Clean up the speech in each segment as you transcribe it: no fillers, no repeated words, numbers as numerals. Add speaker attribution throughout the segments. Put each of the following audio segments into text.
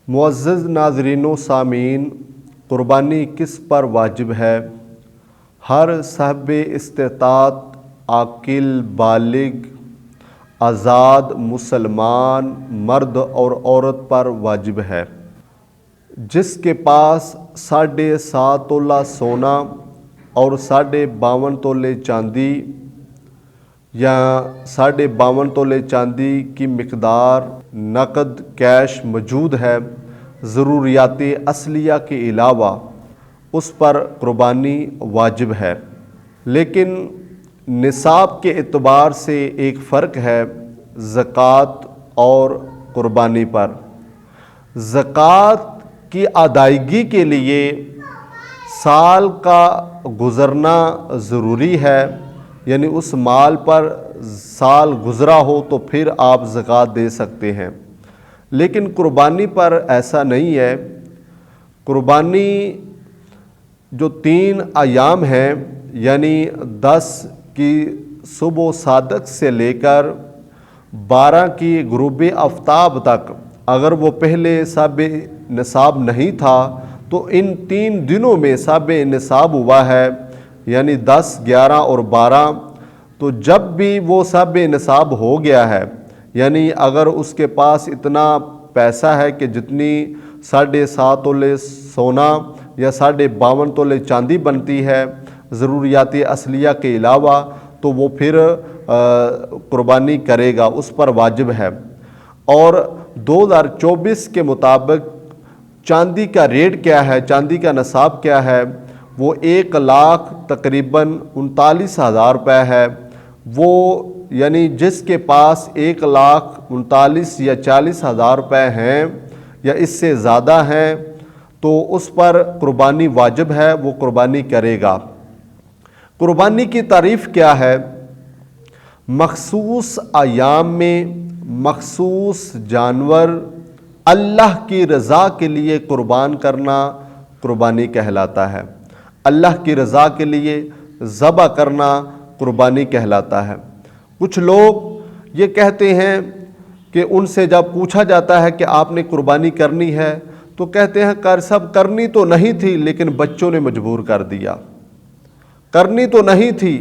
Speaker 1: معزز ناظرین و سامعین، قربانی کس پر واجب ہے؟ ہر صاحب استطاعت عاقل بالغ آزاد مسلمان مرد اور عورت پر واجب ہے۔ جس کے پاس 7.5 تولہ سونا اور 52.5 تولے چاندی یا 52.5 تولے چاندی کی مقدار نقد کیش موجود ہے، ضروریات اصلیہ کے علاوہ اس پر قربانی واجب ہے۔ لیکن نصاب کے اعتبار سے ایک فرق ہے زکوٰۃ اور قربانی پر۔ زکوٰۃ کی ادائیگی کے لیے سال کا گزرنا ضروری ہے، یعنی اس مال پر سال گزرا ہو تو پھر آپ زکوٰۃ دے سکتے ہیں۔ لیکن قربانی پر ایسا نہیں ہے۔ قربانی جو 3 ایام ہیں، یعنی 10 کی صبح صادق سے لے کر 12 کی غروب آفتاب تک، اگر وہ پہلے صاحب نصاب نہیں تھا تو ان 3 دنوں میں صاحب نصاب ہوا ہے، یعنی 10، 11 اور 12۔ تو جب بھی وہ صاحب نصاب ہو گیا ہے، یعنی اگر اس کے پاس اتنا پیسہ ہے کہ جتنی 7.5 تولے سونا یا 52.5 تولے چاندی بنتی ہے ضروریات اصلیہ کے علاوہ، تو وہ پھر قربانی کرے گا، اس پر واجب ہے۔ اور 2024 کے مطابق چاندی کا ریٹ کیا ہے، چاندی کا نصاب کیا ہے؟ وہ 1 لاکھ تقریباً 39,000 روپے ہے۔ وہ یعنی جس کے پاس 1,39,000 یا 40,000 روپے ہیں یا اس سے زیادہ ہیں تو اس پر قربانی واجب ہے، وہ قربانی کرے گا۔ قربانی کی تعریف کیا ہے؟ مخصوص ایام میں مخصوص جانور اللہ کی رضا کے لیے قربان کرنا قربانی کہلاتا ہے۔ اللہ کی رضا کے لیے ذبح کرنا قربانی کہلاتا ہے۔ کچھ لوگ یہ کہتے ہیں کہ ان سے جب پوچھا جاتا ہے کہ آپ نے قربانی کرنی ہے تو کہتے ہیں سب کرنی تو نہیں تھی لیکن بچوں نے مجبور کر دیا۔ کرنی تو نہیں تھی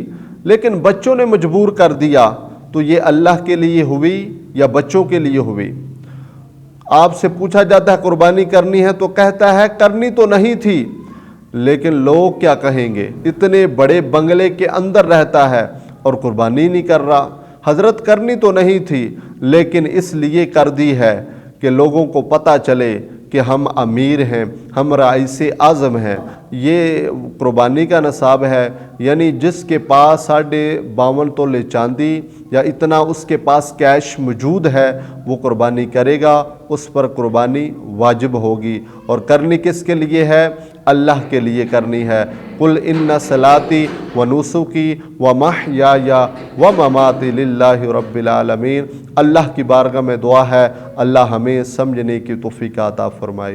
Speaker 1: لیکن بچوں نے مجبور کر دیا، تو یہ اللہ کے لیے ہوئی یا بچوں کے لیے ہوئی؟ آپ سے پوچھا جاتا ہے قربانی کرنی ہے تو کہتا ہے کرنی تو نہیں تھی، لیکن لوگ کیا کہیں گے؟ اتنے بڑے بنگلے کے اندر رہتا ہے اور قربانی نہیں کر رہا۔ حضرت کرنی تو نہیں تھی لیکن اس لیے کر دی ہے کہ لوگوں کو پتہ چلے کہ ہم امیر ہیں، ہم رئیس اعظم ہیں۔ یہ قربانی کا نصاب ہے، یعنی جس کے پاس 52.5 تولے چاندی یا اتنا اس کے پاس کیش موجود ہے وہ قربانی کرے گا، اس پر قربانی واجب ہوگی۔ اور کرنی کس کے لیے ہے؟ اللہ کے لیے کرنی ہے۔ قل ان صلاتی و نسکی و محیای و مماتی للہ رب العالمین۔ اللہ کی بارگاہ میں دعا ہے اللہ ہمیں سمجھنے کی توفیق عطا فرمائے۔